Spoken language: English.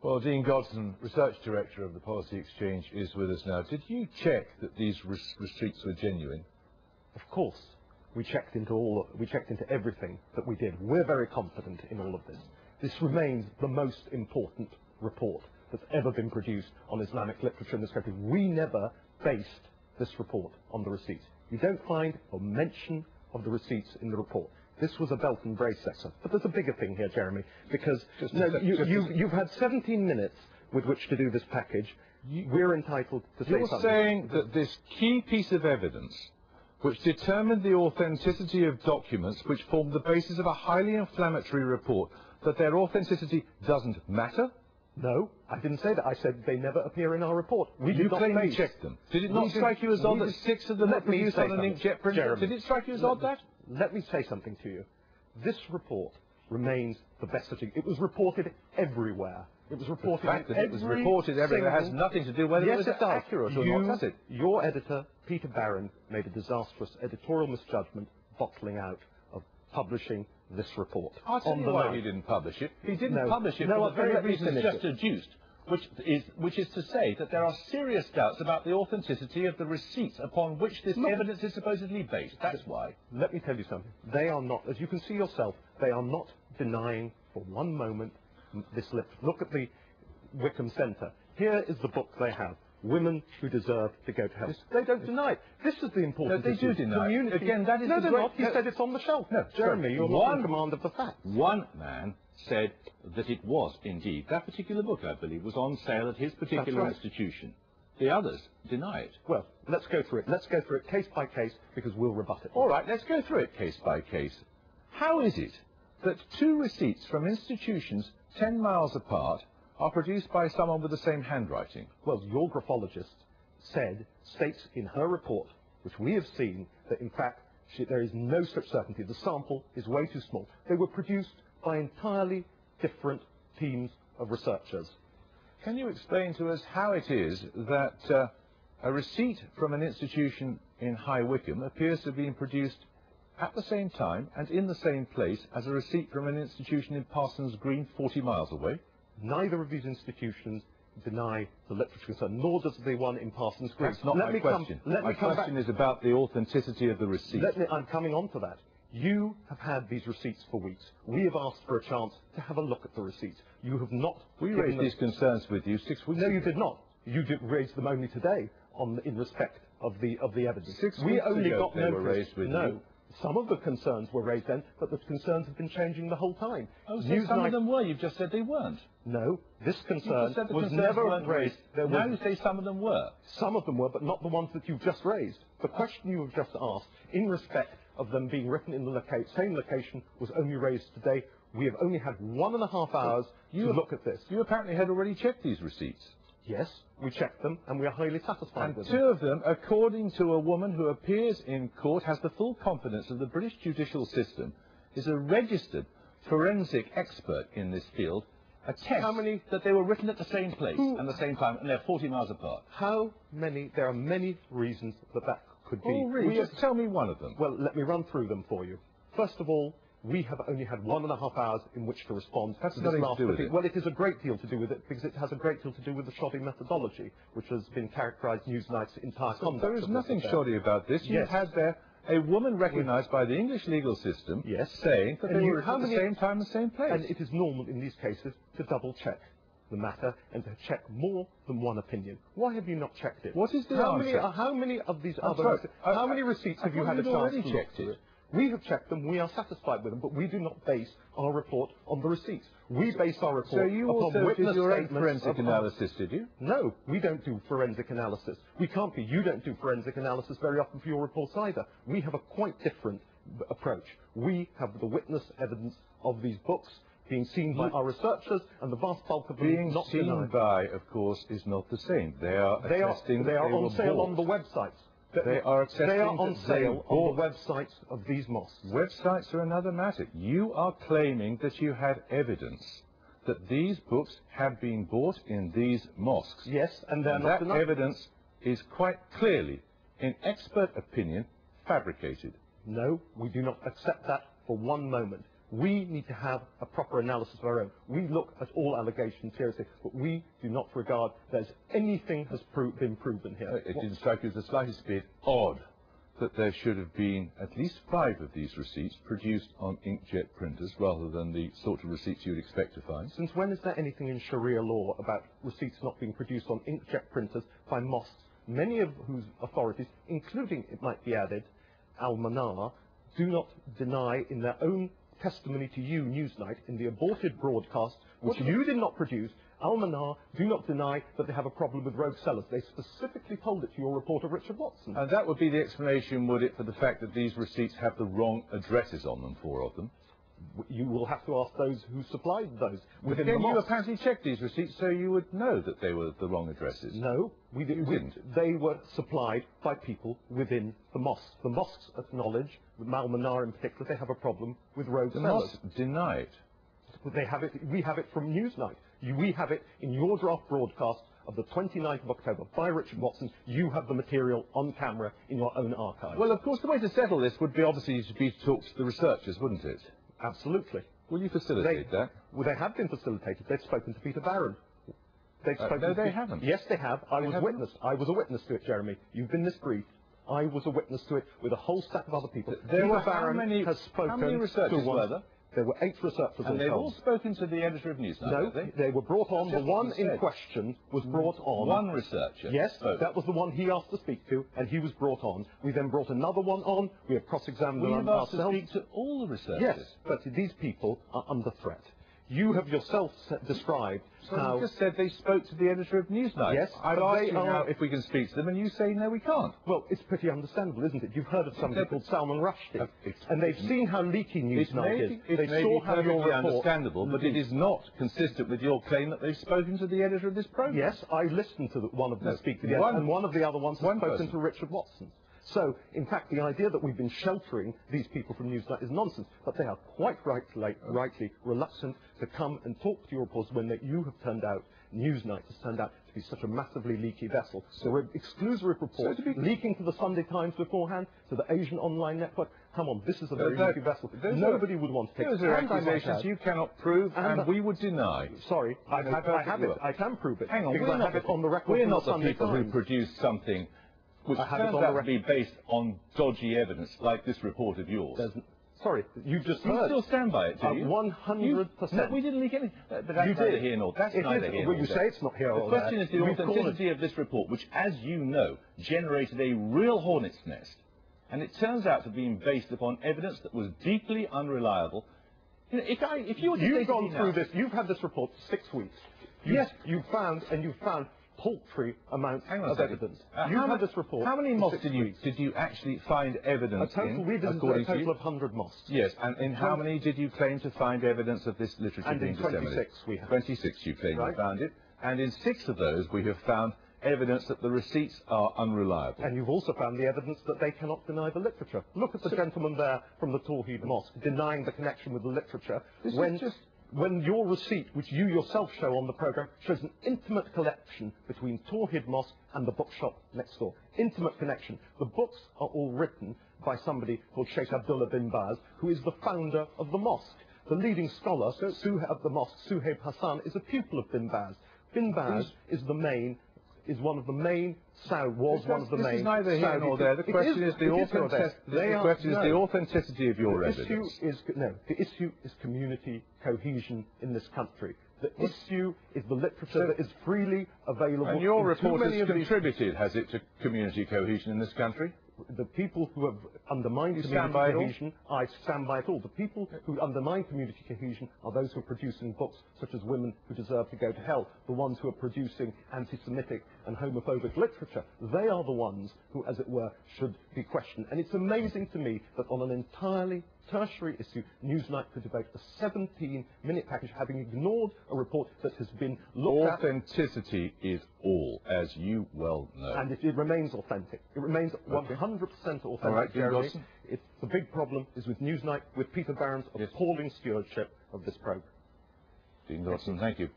Well, Dean Godson, Research Director of the Policy Exchange, is with us now. Did you check that these receipts were genuine? Of course. We checked into everything that we did. We're very confident in all of this. This remains the most important report that's ever been produced on Islamic literature in this country. We never based this report on the receipts. You don't find a mention of the receipts in the report. This was a belt and brace exercise. But there's a bigger thing here, Jeremy, because you've had 17 minutes with which to do this package. We're entitled to say something. You're saying that this key piece of evidence, which determined the authenticity of documents which formed the basis of a highly inflammatory report, that their authenticity doesn't matter? No, I didn't say that. I said they never appear in our report. You claim you checked them. Did it not strike you as odd that 6 of them were produced on an inkjet printer? Jeremy, did it strike you as odd that? Let me say something to you. This report remains the best of it. It was reported everywhere. It was reported. The fact that it was reported everywhere has nothing to do with whether it was accurate or not, does it? Your editor, Peter Barron, made a disastrous editorial misjudgment bottling out of publishing this report. I'll tell you why he didn't publish it. He didn't publish it for the very reasons just adduced, which is to say that there are serious doubts about the authenticity of the receipts upon which this evidence is supposedly based. That's why. Let me tell you something. They are not, as you can see yourself, they are not denying for one moment this list. Look at the Wickham Centre. Here is the book they have. Women Who Deserve to Go to Hell. They don't deny it. This is the important issue. No, they do deny it. Again, that is no, they're not. He said it's on the shelf. No, Jeremy, you're not in command of the facts. One man said that it was indeed. That particular book, I believe, was on sale at his particular institution. The others deny it. Well, let's go through it. Let's go through it case by case, because we'll rebut it. All right, let's go through it case by case. How is it that 2 receipts from institutions 10 miles apart are produced by someone with the same handwriting? Well, your graphologist states in her report, which we have seen, that in fact there is no such certainty. The sample is way too small. They were produced by entirely different teams of researchers. Can you explain to us how it is that a receipt from an institution in High Wycombe appears to have been produced at the same time and in the same place as a receipt from an institution in Parsons Green 40 miles away? Neither of these institutions deny the literature concern, nor does the one in Parsons Green. That's not my question. My question is about the authenticity of the receipt. I'm coming on to that. You have had these receipts for weeks. We have asked for a chance to have a look at the receipts. You have not. We raised these concerns with you 6 weeks ago. No, you did not. You did raise them only today in respect of the evidence. 6 weeks ago they were raised with you. Some of the concerns were raised then, but the concerns have been changing the whole time. Oh, so some of them were. You've just said they weren't. No, this concern was never raised. Now you say some of them were. Some of them were, but not the ones that you've just raised. The question you have just asked, in respect of them being written in the same location, was only raised today. We have only had 1.5 hours to look at this. You apparently had already checked these receipts. Yes, we checked them, and we are highly satisfied with them. And 2 of them, according to a woman who appears in court, has the full confidence of the British judicial system, is a registered forensic expert in this field, attest that they were written at the same place and the same time, and they're 40 miles apart. How many? There are many reasons that could be. Oh, really? Just tell me one of them. Well, let me run through them for you. First of all, we have only had 1.5 hours in which to respond to this masterpiece. Well, it is a great deal to do with it, because it has a great deal to do with the shoddy methodology, which has been characterised Newsnight's entire conduct. There is nothing shoddy about this. You had there a woman recognised by the English legal system saying that they were at the same time and same place. And it is normal in these cases to double-check the matter and to check more than one opinion. Why have you not checked it? What is the answer? How many of these other... How many receipts have you had a chance to look through? We have checked them, we are satisfied with them, but we do not base our report on the receipts. We base our report upon witness statements. So you also did your own forensic analysis, did you? No, we don't do forensic analysis. We can't be. You don't do forensic analysis very often for your reports either. We have a quite different approach. We have the witness evidence of these books being seen by our researchers, and the vast bulk of them being seen by, of course, is not the same. They are attesting they are on sale on the websites. They are on sale on the websites of these mosques. Websites are another matter. You are claiming that you had evidence that these books have been bought in these mosques. Yes, and they're not that evidence is quite clearly, in expert opinion, fabricated. No, we do not accept that for one moment. We need to have a proper analysis of our own. We look at all allegations seriously, but we do not regard there's anything has been proven here. It didn't strike you as the slightest bit odd that there should have been at least 5 of these receipts produced on inkjet printers rather than the sort of receipts you'd expect to find? Since when is there anything in Sharia law about receipts not being produced on inkjet printers by mosques, many of whose authorities, including, it might be added, Al-Manar, do not deny in their own testimony to you, Newsnight, in the aborted broadcast, which you did not produce, Al-Manar do not deny that they have a problem with rogue sellers. They specifically told it to your reporter, Richard Watson. And that would be the explanation, would it, for the fact that these receipts have the wrong addresses on them, 4 of them? You will have to ask those who supplied those within the Then you mosque. apparently checked these receipts so you would know that they were the wrong addresses. No, we didn't. They were supplied by people within the mosques. The mosques acknowledge, with Al-Manar in particular, they have a problem with rogue sellers. The mosques deny it. They have it. We have it from Newsnight. We have it in your draft broadcast of the 29th of October by Richard Watson. You have the material on camera in your own archive. Well, of course, the way to settle this would be obviously to talk to the researchers, wouldn't it? Absolutely. Will you facilitate that? Well, they have been facilitated. They've spoken to Peter Barron. They've spoken no, to they haven't. Yes, they have. I was a witness to it, Jeremy. You've been misbriefed. I was a witness to it with a whole stack of other people. There Peter were Barron has spoken how many researchers to one. were there? There were 8 researchers. And they've all spoken to the editor of Newsnight, No, have they? they were brought on. The Just one what you in said. question was brought on. One researcher. Yes, spoke. that was the one he asked to speak to, and he was brought on. We then brought another one on. We have cross-examined We've them asked to ourselves. speak to all the researchers. Yes, but these people are under threat. You have yourself described So how... you just said they spoke to the editor of Newsnight. Yes, I've but asked they you now are- if we can speak to them, and you say, no, we can't. Well, it's pretty understandable, isn't it? You've heard of somebody called Salman Rushdie, It's- and they've seen how leaky Newsnight is. They saw how your report... understandable, but it is not consistent with your claim that they've spoken to the editor of this program. Yes, I listened to one of them No, speak to the one- and one of the other ones has one spoken person. to Richard Watson. So, in fact, the idea that we've been sheltering these people from Newsnight is nonsense, but they are quite rightly reluctant to come and talk to your reporters when you have turned out, Newsnight has turned out to be such a massively leaky vessel. There were exclusive reports leaking to the Sunday Times beforehand, to the Asian online network. Come on, this is a very leaky vessel. Nobody would want to take... Those are accusations you cannot prove, and we would deny. Sorry, I have it. I can prove it. Hang on, because I have it on the record. We're from not the Sunday people who Times. produce something which I have it turns on the out to record. be based on dodgy evidence, like this report of yours. Sorry, you just You heard. still stand by it, do you? 100%. No, we didn't leak anything. But that's You neither did. here nor that's neither here Well, nor you there. say it's not here The or there. question is the authenticity of this report, which, as you know, generated a real hornet's nest. And it turns out to be based upon evidence that was deeply unreliable. You know, if you were to say You've to gone me through now- this. You've had this report for 6 weeks. Yes. You've found paltry amounts Hang on a of second. evidence. You've had this report. How many for mosques 6 weeks. did you actually find evidence We in, visited according a to you? total of 100 mosques. Yes, and in how many did you claim to find evidence of this literature And being in 26 disseminated? we have. 26 you claim you Right. found it. And in 6 of those we have found evidence that the receipts are unreliable. And you've also found the evidence that they cannot deny the literature. Look at the gentleman there from the Tawhid Mosque denying the connection with the literature. This is When just- when your receipt, which you yourself show on the programme, shows an intimate connection between Tawhid Mosque and the bookshop next door. Intimate connection. The books are all written by somebody called Sheikh Abdullah bin Baz, who is the founder of the mosque. The leading scholar of the mosque, Suhaib Hassan, is a pupil of bin Baz. Bin Baz is one of the main This is neither here nor there. The question is the authenticity of your evidence. The issue is community cohesion in this country. The issue is the literature that is freely available. And your in report too many has of these- contributed, has it, to community cohesion in this country? The people who have undermined You community stand by it all? cohesion, I stand by it all. The people who undermine community cohesion are those who are producing books such as Women Who Deserve to Go to Hell, the ones who are producing anti-Semitic and homophobic literature. They are the ones who, as it were, should be questioned. And it's amazing to me that on an entirely tertiary issue, Newsnight could devote a 17-minute package, having ignored a report that has been looked at. Authenticity is all, as you well know. And it remains authentic. It remains 100% authentic, All right, Jeremy. Godson. The big problem is with Newsnight, with Peter Barron's appalling stewardship of this programme. Dean Godson, thank you.